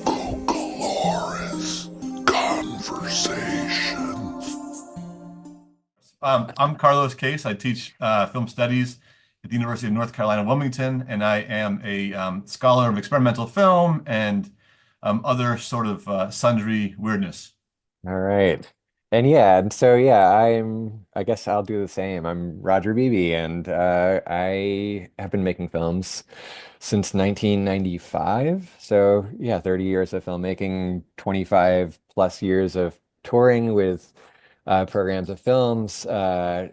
Cucalorus Conversations. I'm Carlos Kase. I teach film studies at the University of North Carolina, Wilmington, and I am a scholar of experimental film and other sort of sundry weirdness. All right. I guess I'll do the same. I'm Roger Beebe and I have been making films since 1995. So yeah, 30 years of filmmaking, 25 plus years of touring with programs of films. I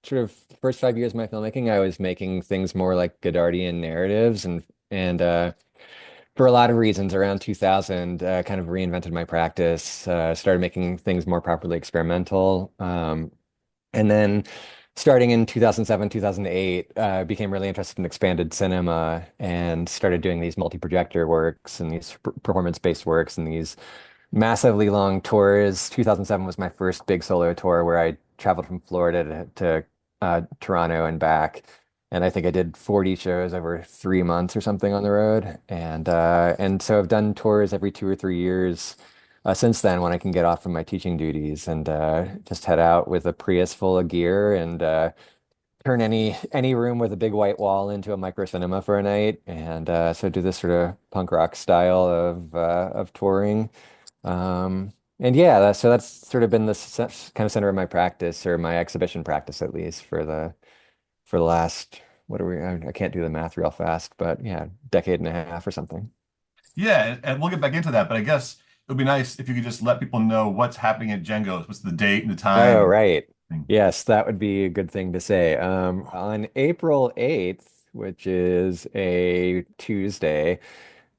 sort of first 5 years of my filmmaking, I was making things more like Godardian narratives and for a lot of reasons around 2000 kind of reinvented my practice, started making things more properly experimental. And then starting in 2007, 2008, became really interested in expanded cinema and started doing these multi-projector works and these performance-based works and these massively long tours. 2007 was my first big solo tour where I traveled from Florida to Toronto and back. And I think I did 40 shows over 3 months or something on the road. And so I've done tours every 2 or 3 years since then when I can get off from my teaching duties and just head out with a Prius full of gear and turn any room with a big white wall into a micro cinema for a night. And so do this sort of punk rock style of touring. So that's sort of been the kind of center of my practice or my exhibition practice at least for the last, what are we, I can't do the math real fast, but yeah, decade and a half or something. Yeah, and we'll get back into that, but I guess it would be nice if you could just let people know what's happening at Jengo's. What's the date and the Oh, time? right. Yes, that would be a good thing to say. On April 8th, which is a Tuesday,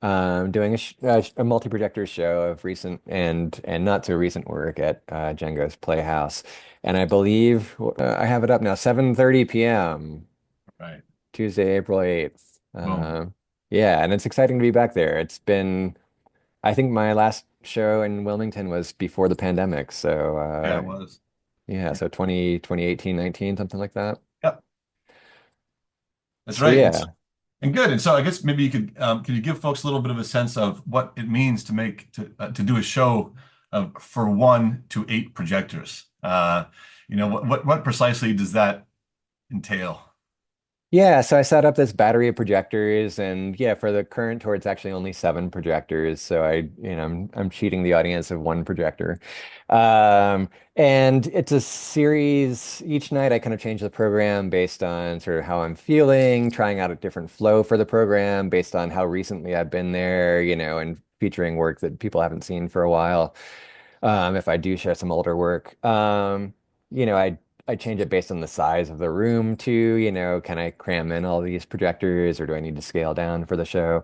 doing a multi-projector show of recent and not so recent work at Jengo's Playhouse. And I believe I have it up now, 7:30 p.m. Right. Tuesday, April 8th. Boom. Yeah, and it's exciting to be back there. I think my last show in Wilmington was before the pandemic. So, Yeah, it was. yeah, so 2018, 19, something like that. Yep, that's So, right. yeah. And good. And so I guess maybe could you give folks a little bit of a sense of what it means to do a show for 1 to 8 projectors? What precisely does that entail? Yeah, so I set up this battery of projectors, and yeah, for the current tour, it's actually only 7 projectors. So I'm cheating the audience of one projector, and it's a series. Each night, I kind of change the program based on sort of how I'm feeling, trying out a different flow for the program based on how recently I've been there, and featuring work that people haven't seen for a while. If I do share some older work. I change it based on the size of the room too. Can I cram in all these projectors or do I need to scale down for the show?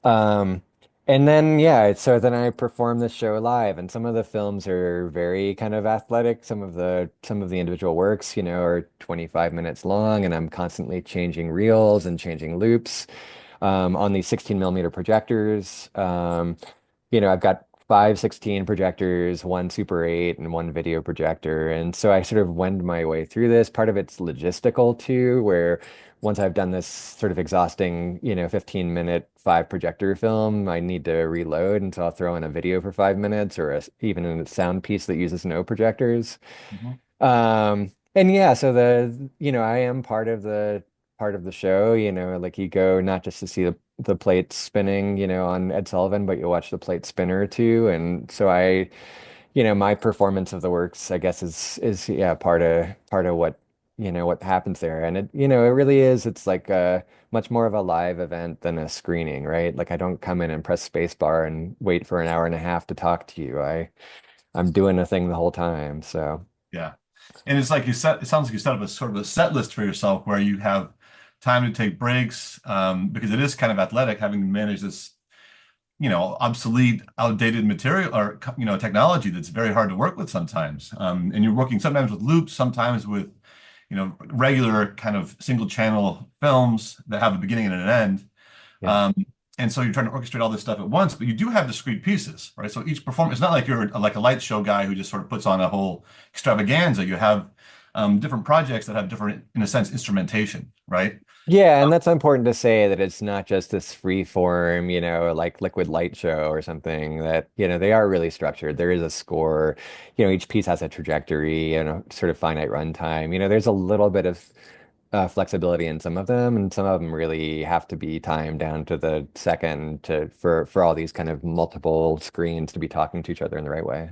Um, and then yeah, so then I perform this show live, and some of the films are very kind of athletic. Some of the individual works, are 25 minutes long, and I'm constantly changing reels and changing loops on these 16 millimeter projectors. I've got five 16 projectors, one Super 8, and one video projector. And so I sort of wend my way through this. Part of it's logistical too, where once I've done this sort of exhausting, 15-minute five projector film, I need to reload. And so I'll throw in a video for 5 minutes or even a sound piece that uses no projectors. Mhm. And yeah, so I am part of the show, like you go not just to see the plates spinning, on Ed Sullivan, but you watch the plate spinner too. And so my performance of the works, I guess is yeah, part of what happens there. And it really is, it's like a much more of a live event than a screening, right? Like I don't come in and press space bar and wait for an hour and a half to talk to you. I'm doing a thing the whole time. So Yeah. And it's like it sounds like you set up a sort of a set list for yourself where you have time to take breaks, because it is kind of athletic having to manage this, obsolete, outdated material or, technology that's very hard to work with sometimes. And you're working sometimes with loops, sometimes with, regular kind of single channel films that have a beginning and an end. yeah. Um, and so you're trying to orchestrate all this stuff at once, but you do have discrete pieces, right? So each performance, it's not like you're like a light show guy who just sort of puts on a whole extravaganza. You have different projects that have different, in a sense, instrumentation, right? Yeah, and that's important to say that it's not just this free form, like liquid light show or something that, they are really structured. There is a score, each piece has a trajectory and a sort of finite runtime. There's a little bit of flexibility in some of them, and some of them really have to be timed down to the second for all these kind of multiple screens to be talking to each other in the right way.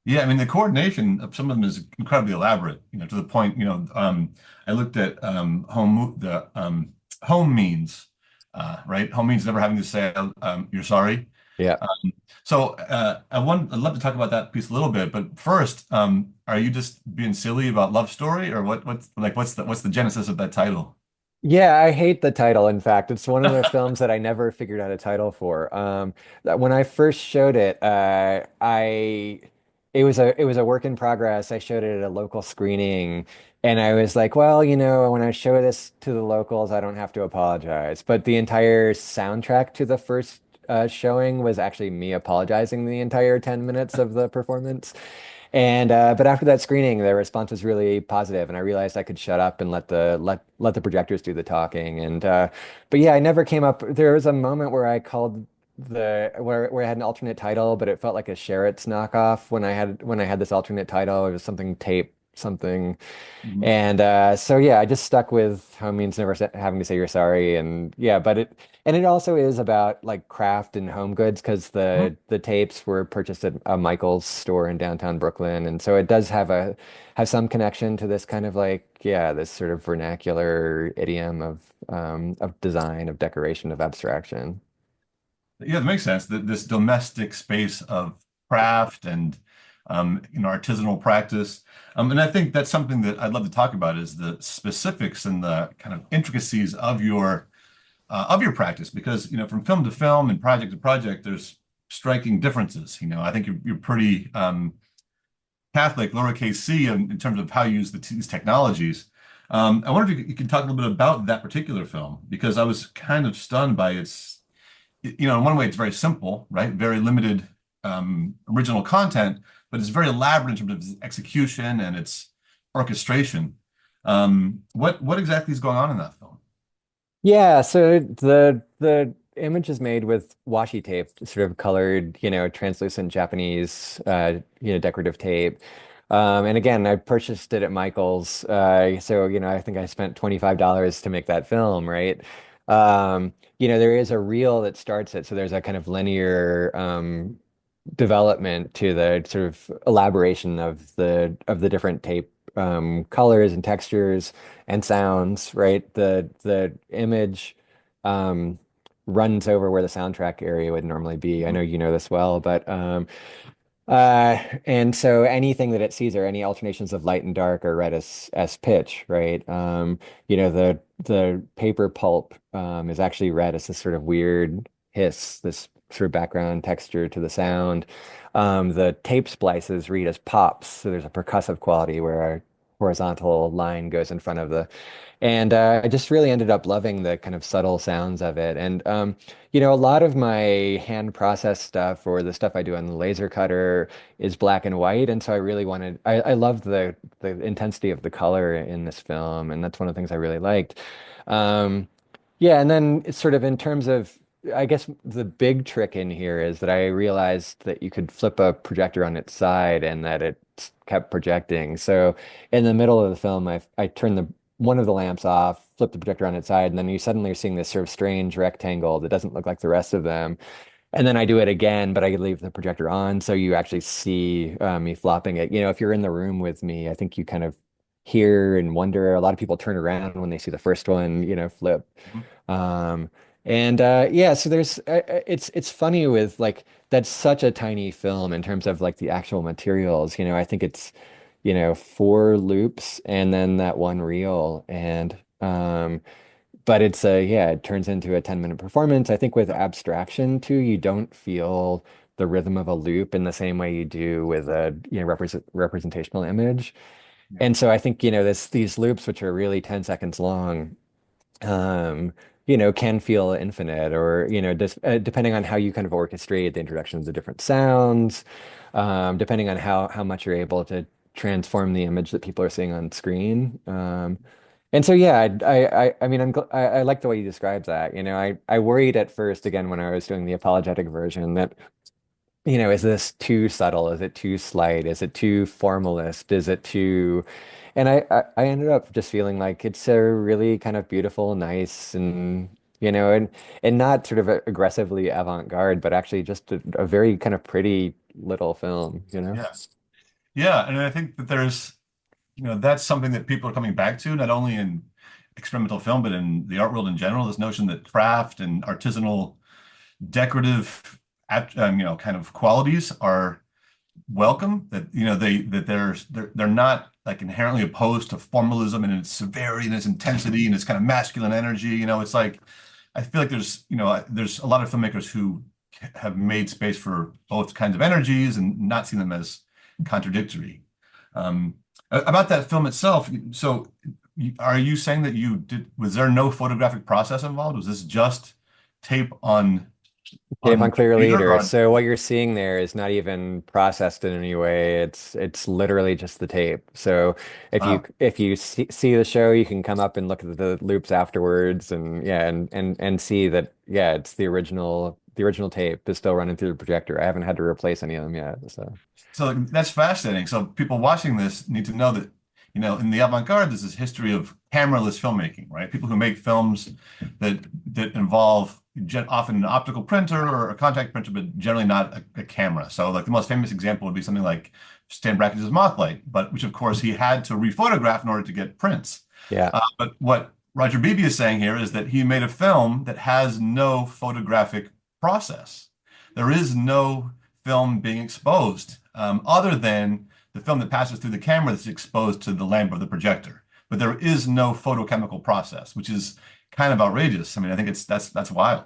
Yeah, I mean the coordination of some of them is incredibly elaborate, to the point, I looked at the home means, right? Home means never having to say you're sorry. Yeah. I'd love to talk about that piece a little bit, but first, are you just being silly about love story, or what's the genesis of that title? Yeah, I hate the title. In fact, it's one of the films that I never figured out a title for. That when I first showed it, it was a work in progress. I showed it at a local screening, and I was like, well, when I show this to the locals, I don't have to apologize. But the entire soundtrack to the first showing was actually me apologizing the entire 10 minutes of the performance. And but after that screening, the response was really positive, and I realized I could shut up and let the projectors do the talking. And but yeah, I never came up. There was a moment where I called where I had an alternate title, but it felt like a Sherritt's knockoff when I had this alternate title. It was something tape something. Mhm. And so yeah, I just stuck with how it means never having to say you're sorry, and yeah, but it also is about like craft and home goods because Mhm. the tapes were purchased at a Michael's store in downtown Brooklyn, and so it does have some connection to this kind of like yeah, this sort of vernacular idiom of design, of decoration, of abstraction. Yeah, that makes sense. This domestic space of craft and artisanal practice. And I think that's something that I'd love to talk about is the specifics and the kind of intricacies of your practice, because from film to film and project to project, there's striking differences. I think you're pretty Catholic, lowercase c, in terms of how you use these technologies. I wonder if you could talk a little bit about that particular film, because I was kind of stunned by its, in one way, it's very simple, right? Very limited original content, but it's very elaborate in terms of its execution and its orchestration. What exactly is going on in that film? Yeah, so the image is made with washi tape, sort of colored, translucent Japanese, decorative tape. And again, I purchased it at Michael's. So, I think I spent $25 to make that film, right? There is a reel that starts it, so there's a kind of linear development to the sort of elaboration of the different tape colors and textures and sounds, right? The image um, runs over where the soundtrack area would normally be. I know you know this well, but and so anything that it sees are any alternations of light and dark are read as pitch, right? The paper pulp is actually read as this sort of weird hiss, this sort of background texture to the sound. The tape splices read as pops, so there's a percussive quality where a horizontal line goes in front of the and I just really ended up loving the kind of subtle sounds of it. And, a lot of my hand process stuff or the stuff I do on the laser cutter is black and white. And so I loved the intensity of the color in this film. And that's one of the things I really liked. Um, yeah. And then it's sort of in terms of, I guess the big trick in here is that I realized that you could flip a projector on its side and that it kept projecting. So in the middle of the film, I turned one of the lamps off, flip the projector on its side, and then you suddenly are seeing this sort of strange rectangle that doesn't look like the rest of them. And then I do it again, but I leave the projector on, so you actually see me flopping it. If you're in the room with me, I think you kind of hear and wonder. A lot of people turn around when they see the first one, flip. Um, and yeah, so it's funny with like that's such a tiny film in terms of like the actual materials. I think it's four loops and then that one reel. And but yeah, it turns into a 10-minute performance. I think with abstraction too, you don't feel the rhythm of a loop in the same way you do with a representational image. Yeah. And so I think, these loops, which are really 10 seconds long, can feel infinite or, depending on how you kind of orchestrate the introductions of different sounds, depending on how much you're able to transform the image that people are seeing on screen. And so yeah, I mean I like the way you describe that. I worried at first again when I was doing the apologetic version that is this too subtle? Is it too slight? Is it too formalist? Is it too and I ended up just feeling like it's a really kind of beautiful, nice, and and not sort of aggressively avant-garde, but actually just a very kind of pretty little film. Yeah. Yeah, and I think that there's, that's something that people are coming back to, not only in experimental film, but in the art world in general, this notion that craft and artisanal, decorative, kind of qualities are welcome, that, they're not like inherently opposed to formalism and its severity and its intensity and its kind of masculine energy. It's like, I feel like there's a lot of filmmakers who have made space for both kinds of energies and not seen them as contradictory. About that film itself, so are you saying that was there no photographic process involved? Was this just tape Tape on on clear computer or leader. on? So what you're seeing there is not even processed in any way. It's literally just the tape. So Wow. if you see the show, you can come up and look at the loops afterwards, and yeah, and see that yeah, it's the original tape is still running through the projector. I haven't had to replace any of them yet. So So that's fascinating. So people watching this need to know that, in the avant-garde, there's this history of cameraless filmmaking, right? People who make films that involve often an optical printer or a contact printer, but generally not a camera. So like the most famous example would be something like Stan Brakhage Mothlight, but which of course he had to rephotograph in order to get prints. yeah. But what Roger Beebe is saying here is that he made a film that has no photographic process. There is no film being exposed, other than the film that passes through the camera that's exposed to the lamp of the projector. But there is no photochemical process, which is kind of outrageous. I mean, I think that's wild.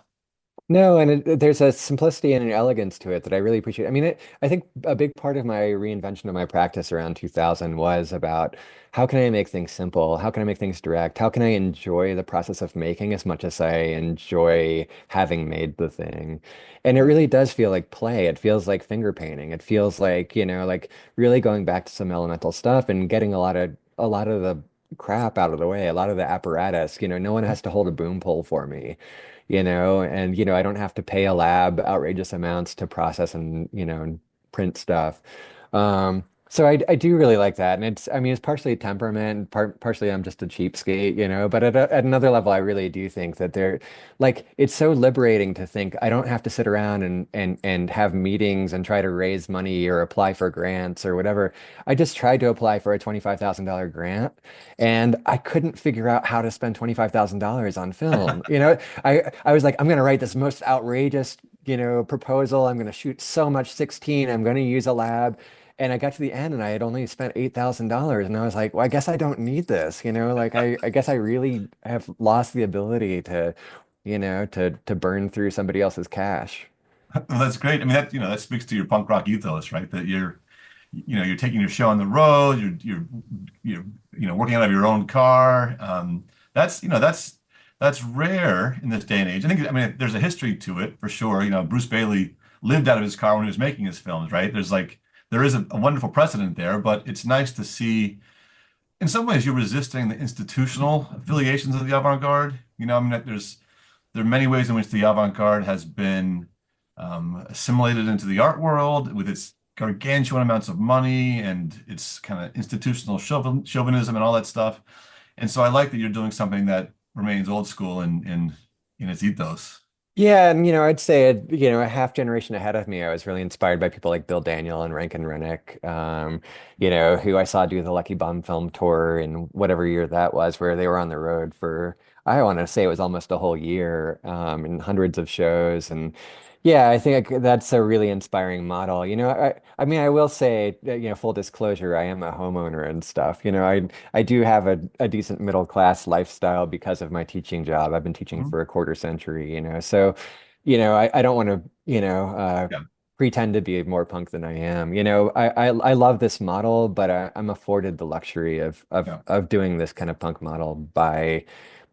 No, and there's a simplicity and an elegance to it that I really appreciate. I mean, I think a big part of my reinvention of my practice around 2000 was about how can I make things simple? How can I make things direct? How can I enjoy the process of making as much as I enjoy having made the thing? And it really does feel like play. It feels like finger painting. It feels like, like really going back to some elemental stuff and getting a lot of the crap out of the way, a lot of the apparatus. No one has to hold a boom pole for me, and I don't have to pay a lab outrageous amounts to process and print stuff. So I do really like that, and I mean, it's partially temperament, partially I'm just a cheapskate, but at another level, I really do think that it's so liberating to think I don't have to sit around and have meetings and try to raise money or apply for grants or whatever. I just tried to apply for a $25,000 grant, and I couldn't figure out how to spend $25,000 on film. I was like, I'm going to write this most outrageous, proposal. I'm going to shoot so much 16. I'm going to use a lab. And I got to the end and I had only spent $8,000. And I was like, well, I guess I don't need this, like I guess I really have lost the ability to burn through somebody else's cash. Well, that's great. I mean, that speaks to your punk rock ethos, right? That you're taking your show on the road. Working out of your own car. That's rare in this day and age. I mean, there's a history to it for sure. Bruce Bailey lived out of his car when he was making his films, right? There is a wonderful precedent there, but it's nice to see. In some ways, you're resisting the institutional affiliations of the avant-garde. I mean, there are many ways in which the avant-garde has been assimilated into the art world with its gargantuan amounts of money and its kind of institutional chauvinism and all that stuff. And so I like that you're doing something that remains old school in its ethos. Yeah, and I'd say a half generation ahead of me, I was really inspired by people like Bill Daniel and Rankin Rennick, who I saw do the Lucky Bum film tour in whatever year that was, where they were on the road for, I want to say it was almost a whole year, and hundreds of shows. And yeah, I think that's a really inspiring model. I mean, I will say, full disclosure, I am a homeowner and stuff. I do have a decent middle class lifestyle because of my teaching job. I've been teaching Mhm. for a quarter century, so, I don't want to, Yeah, pretend to be more punk than I am. I love this model, but I'm afforded the luxury of, of yeah. of doing this kind of punk model by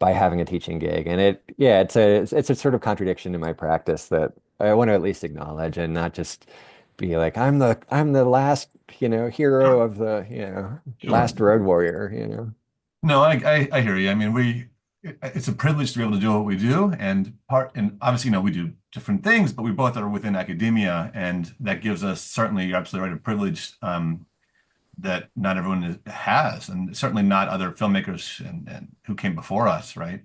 having a teaching gig. And it's a sort of contradiction in my practice that I want to at least acknowledge and not just be like, I'm the last, hero Sure. of the, Sure. last road warrior, you know. No, I hear you. I mean, it's a privilege to be able to do what we do, and obviously, we do different things, but we both are within academia, and that gives us certainly, you're absolutely right, a privilege that not everyone has, and certainly not other filmmakers and who came before us, right?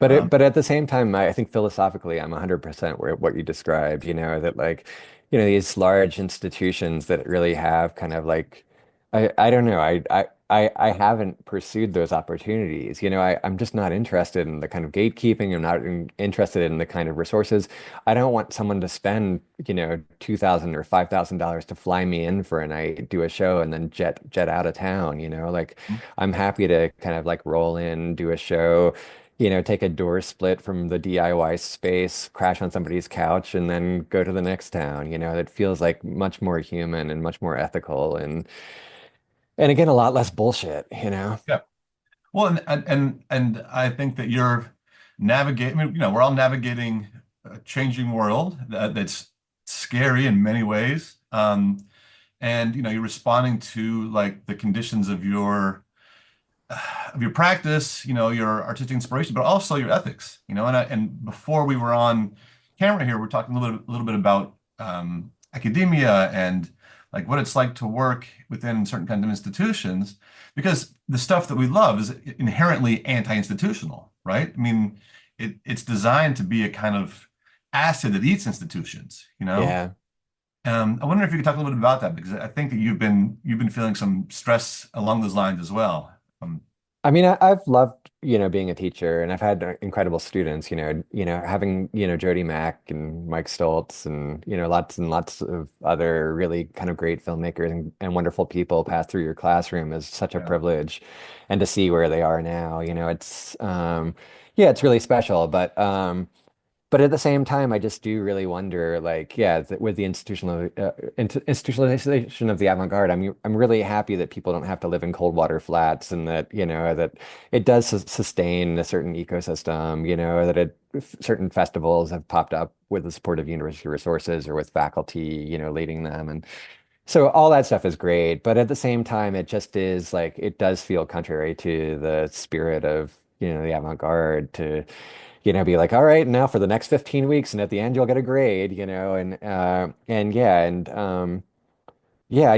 Um, But at the same time, I think philosophically, I'm 100% where what you described, that like, these large institutions that really have kind of like, I don't know, I haven't pursued those opportunities. I'm just not interested in the kind of gatekeeping. I'm not interested in the kind of resources. I don't want someone to spend, $2,000 or $5,000 to fly me in for a night, do a show, and then jet out of town, like I'm happy to kind of like roll in, do a show, take a door split from the DIY space, crash on somebody's couch, and then go to the next town. It feels like much more human and much more ethical and again, a lot less bullshit. yeah. Well, and I think that you're navigating, I mean, we're all navigating a changing world that's scary in many ways. And you're responding to like the conditions of your practice, your artistic inspiration, but also your ethics, and before we were on camera here, we're talking a little bit about academia and like what it's like to work within certain kinds of institutions, because the stuff that we love is inherently anti-institutional, right? I mean, it's designed to be a kind of acid that eats institutions, you know? Yeah. I wonder if you could talk a little bit about that because I think that you've been feeling some stress along those lines as well. I mean, I've loved, being a teacher, and I've had incredible students, having, Jody Mack and Mike Stoltz and, lots and lots of other really kind of great filmmakers and wonderful people pass through your classroom is such a Yeah. privilege. And to see where they are now, yeah, it's really special. But at the same time, I just do really wonder, like, yeah, with the institutionalization of the avant-garde, I'm really happy that people don't have to live in cold water flats, and that that it does sustain a certain ecosystem. That certain festivals have popped up with the support of university resources or with faculty, leading them, and so all that stuff is great. But at the same time, it just is like it does feel contrary to the spirit of the avant-garde to be like, all right, now for the next 15 weeks, and at the end you'll get a grade, and I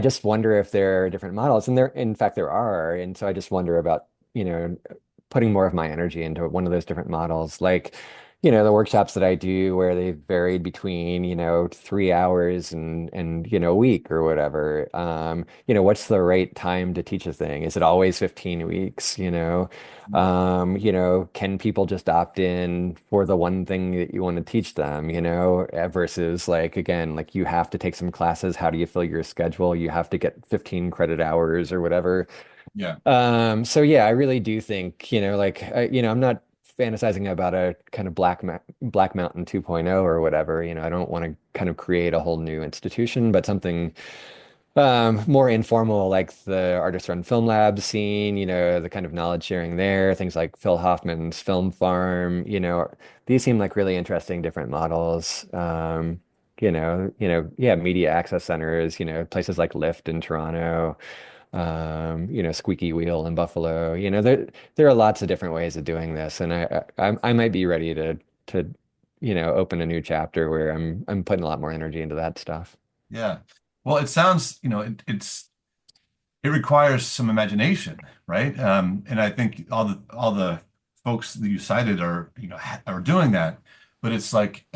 just wonder if there are different models, and in fact, there are, and so I just wonder about, putting more of my energy into one of those different models, like, the workshops that I do where they varied between, 3 hours and a week or whatever. What's the right time to teach a thing? Is it always 15 weeks? Can people just opt in for the one thing that you want to teach them, versus like, again, like you have to take some classes. How do you fill your schedule? You have to get 15 credit hours or whatever. Yeah. So yeah, I really do think, like, I'm not fantasizing about a kind of Black Mountain 2.0 or whatever. I don't want to kind of create a whole new institution, but something more informal, like the artist run film lab scene, the kind of knowledge sharing there, things like Phil Hoffman's Film Farm, these seem like really interesting different models. Yeah, media access centers, places like Lyft in Toronto, Squeaky Wheel in Buffalo. There are lots of different ways of doing this, and I might be ready to open a new chapter where I'm putting a lot more energy into that stuff. Yeah. Well, it sounds, it requires some imagination, right? And I think all the folks that you cited are doing that. But it's like,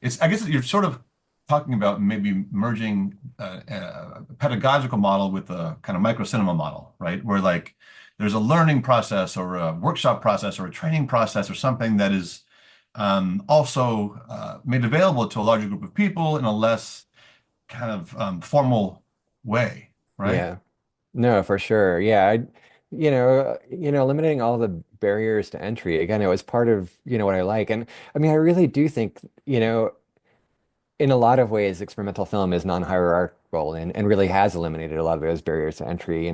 it's I guess you're sort of talking about maybe merging a pedagogical model with a kind of micro cinema model, right? Where like there's a learning process or a workshop process or a training process or something that is also made available to a larger group of people in a less kind of formal way, right? Yeah. No, for sure. Yeah, limiting all the barriers to entry. Again, it was part of, what I like. And I mean, I really do think, in a lot of ways, experimental film is role and really has eliminated a lot of those barriers to entry.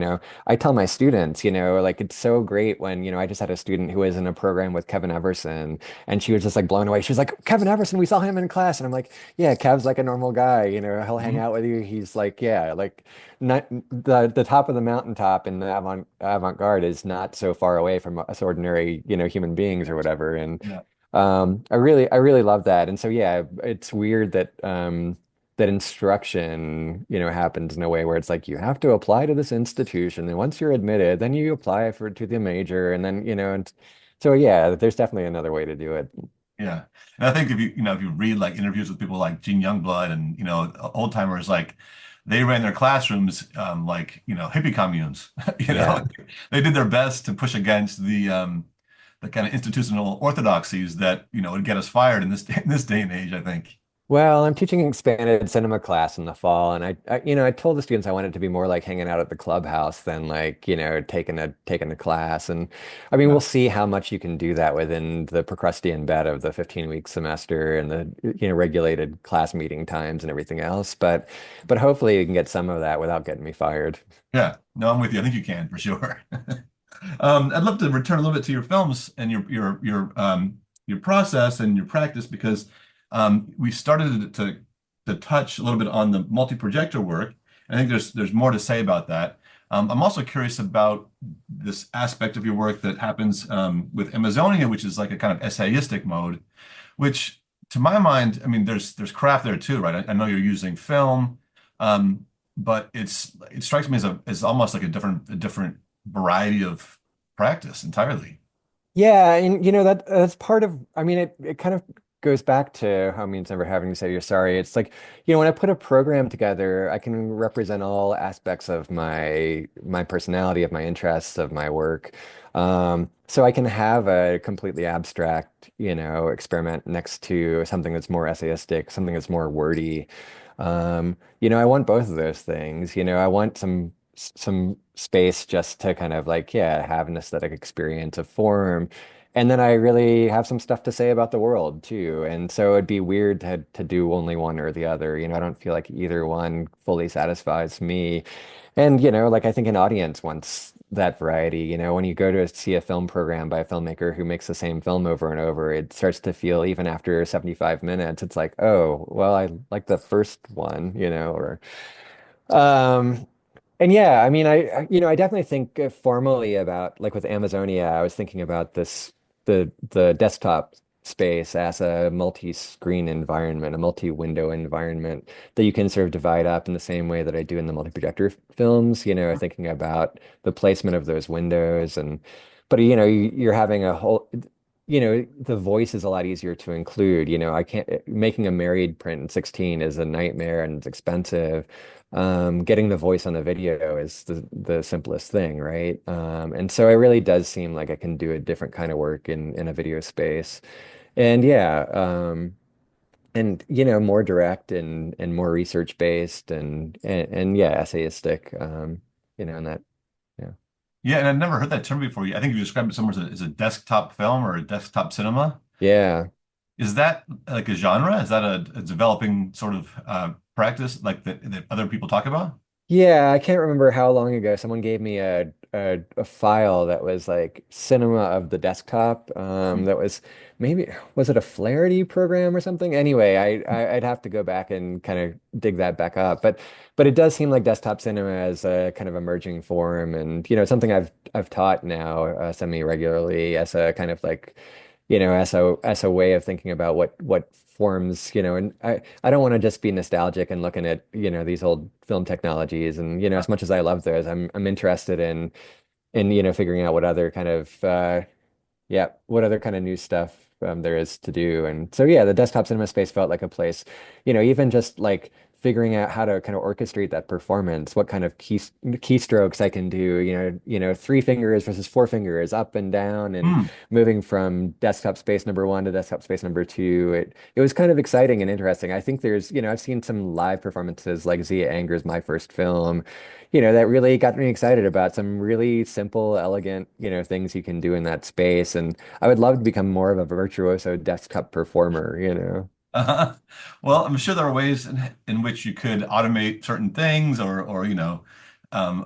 I tell my students, like it's so great when, I just had a student who was in a program with Kevin Everson and she was just like blown away. She was like, Kevin Everson, we saw him in class. And I'm like, yeah, Kev's like a normal guy, he'll hang Mhm. out with you. He's like, yeah, like not the top of the mountaintop in the avant-garde is not so far away from us ordinary, human beings or whatever. And Yeah. I really love that. And so yeah, it's weird that that instruction, happens in a way where it's like you have to apply to this institution, and once you're admitted, then you apply for to the major, and then and so yeah, there's definitely another way to do it. Yeah. And I think if you read like interviews with people like Gene Youngblood and, old timers, like they ran their classrooms, like, hippie communes, Yeah. they did their best to push against the kind of institutional orthodoxies that, would get us fired in this day and age, I think. Well, I'm teaching expanded cinema class in the fall, and I told the students I wanted to be more like hanging out at the clubhouse than like, taking a class. And I mean, we'll Yeah. see how much you can do that within the Procrustean bed of the 15-week semester and the, regulated class meeting times and everything else. But hopefully you can get some of that without getting me fired. Yeah. No, I'm with you. I think you can for sure. I'd love to return a little bit to your films and your process and your practice because we started to touch a little bit on the multi-projector work. I think there's more to say about that. I'm also curious about this aspect of your work that happens with Amazonia, which is like a kind of essayistic mode, which to my mind, I mean, there's craft there too, right? I know you're using film, but it strikes me as almost like a different variety of practice entirely. Yeah, and that's part of, I mean, it kind of goes back to how means never having to say you're sorry. It's like, when I put a program together, I can represent all aspects of my personality, of my interests, of my work. So I can have a completely abstract, experiment next to something that's more essayistic, something that's more wordy. I want both of those things. I want some space just to kind of like, yeah, have an aesthetic experience of form. And then I really have some stuff to say about the world too. And so it'd be weird to do only one or the other. I don't feel like either one fully satisfies me. And, like I think an audience wants that variety. When you go to see a film program by a filmmaker who makes the same film over and over, it starts to feel, even after 75 minutes, it's like, oh, well, I like the first one, or um and yeah, I mean, I definitely think formally about like with Amazonia, I was thinking about the desktop space as a multi-screen environment, a multi-window environment that you can sort of divide up in the same way that I do in the multi-projector films, thinking about the placement of those windows but you're having a whole, the voice is a lot easier to include. I can't, making a married print in 16 is a nightmare and it's expensive. Getting the voice on the video is the simplest thing, right? And so it really does seem like I can do a different kind of work in a video space. And yeah, and more direct and more research based and yeah, essayistic, and that, yeah. Yeah, and I've never heard that term before. I think you described it somewhere as a desktop film or a desktop cinema. Yeah. Is that like a genre? Is that a developing sort of practice like that other people talk about? Yeah, I can't remember how long ago someone gave me a file that was like cinema of the desktop. That was maybe was it a Flaherty program or something? Anyway, I'd have to go back and kind of dig that back up. But it does seem like desktop cinema is a kind of emerging form, and it's something I've taught now semi-regularly as a kind of like as a way of thinking about what forms, and I don't want to just be nostalgic and looking at, these old film technologies and, as much as I love those, I'm interested in, figuring out what other kind of yeah, what other kind of new stuff there is to do. And so, yeah, the desktop cinema space felt like a place, even just like figuring out how to kind of orchestrate that performance, what kind of keystrokes I can do, three fingers versus four fingers, up and down, and Hmm. moving from desktop space number one to desktop space number two. It was kind of exciting and interesting. I think there's, I've seen some live performances like Zia Anger's My First Film, that really got me excited about some really simple, elegant, things you can do in that space. And I would love to become more of a virtuoso desktop performer. Uh-huh. Well, I'm sure there are ways in which you could automate certain things or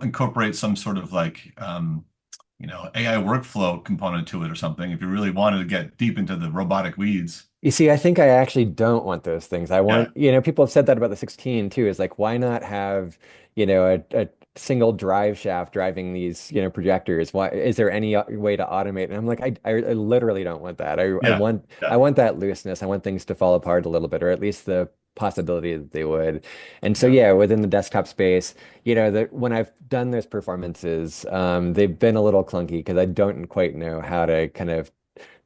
incorporate some sort of like AI workflow component to it or something if you really wanted to get deep into the robotic weeds. You see, I think I actually don't want those things. I Yeah. want, people have said that about the 16 too, is like, why not have, a single drive shaft driving these, projectors? Why is there any way to automate? And I'm like, I literally don't want that. I Yeah. want, I Yeah. want that looseness. I want things to fall apart a little bit, or at least the possibility that they would. And so, Yeah. yeah, within the desktop space, when I've done those performances, they've been a little clunky because I don't quite know how to kind of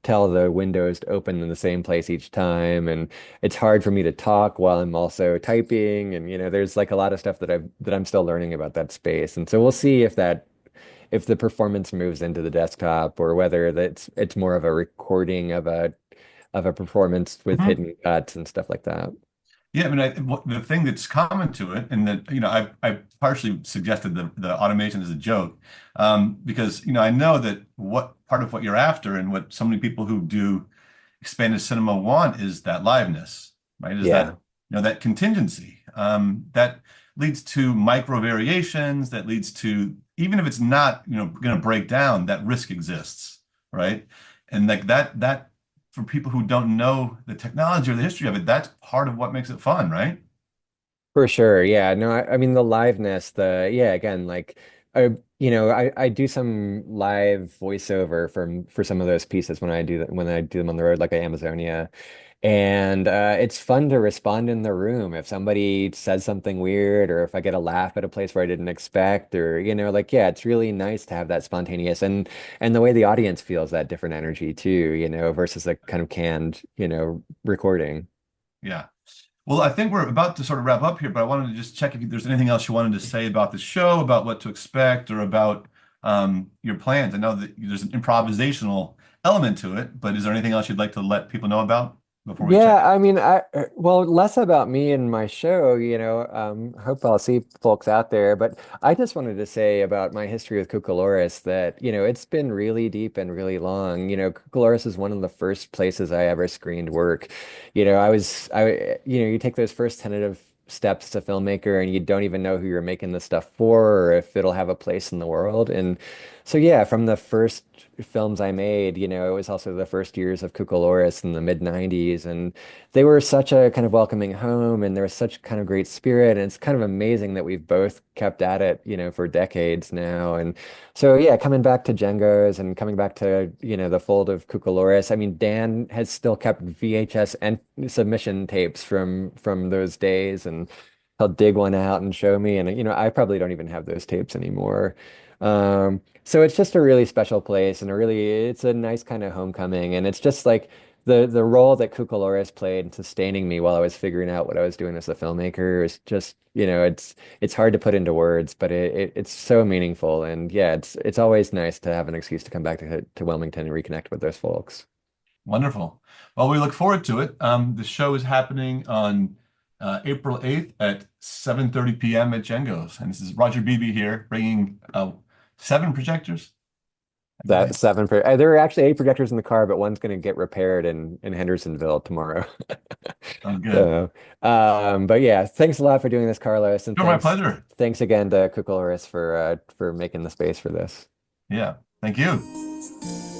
tell the windows to open in the same place each time, and it's hard for me to talk while I'm also typing, and there's like a lot of stuff that I'm still learning about that space. And so we'll see if the performance moves into the desktop, or whether it's more of a recording of a performance with Mhm. hidden cuts and stuff like that. Yeah, I mean, the thing that's common to it, and that I partially suggested the automation as a joke, because I know that what part of what you're after and what so many people who do expanded cinema want is that liveness, right? Is that Yeah, that contingency that leads to micro variations, that leads to even if it's not going to break down, that risk exists, right? And like that for people who don't know the technology or the history of it, that's part of what makes it fun, right? for sure. Yeah, no, I mean the liveness, yeah, again, like I do some live voiceover for some of those pieces when I do them on the road, like Amazonia. And it's fun to respond in the room if somebody says something weird, or if I get a laugh at a place where I didn't expect, or like, yeah, it's really nice to have that spontaneous, and the way the audience feels that different energy too, versus a kind of canned, recording. Yeah. Well, I think we're about to sort of wrap up here, but I wanted to just check if there's anything else you wanted to say about the show, about what to expect, or about your plans. I know that there's an improvisational element to it, but is there anything else you'd like to let people know about before we check Yeah, it? I mean, well, less about me and my show, hope I'll see folks out there, but I just wanted to say about my history with Cucalorus that, it's been really deep and really long. Cucalorus is one of the first places I ever screened work. You take those first tentative steps to filmmaker, and you don't even know who you're making the stuff for, or if it'll have a place in the world. And so, yeah, from the first films I made, it was also the first years of Cucalorus in the mid 90s. And they were such a kind of welcoming home, and there was such kind of great spirit. And it's kind of amazing that we've both kept at it, for decades now. And so, yeah, coming back to Jengo's and coming back to, the fold of Cucalorus. I mean, Dan has still kept VHS and submission tapes from those days. And he'll dig one out and show me. And, I probably don't even have those tapes anymore. So it's just a really special place, and it's a nice kind of homecoming. And it's just like the role that Cucalores played in sustaining me while I was figuring out what I was doing as a filmmaker is just, it's hard to put into words, but it's so meaningful. And yeah, it's always nice to have an excuse to come back to Wilmington and reconnect with those folks. Wonderful. Well, we look forward to it. The show is happening on April 8th at 7:30 p.m. at Jengo's. And this is Roger Beebe here, bringing 7 projectors, I That believe. seven for there are actually 8 projectors in the car, but one's going to get repaired in Hendersonville tomorrow. Sounds good. So, but yeah, thanks a lot for doing this, Carlos, and Sure, my thanks pleasure. thanks again to Cucalorus for making the space for this. Yeah. Thank you.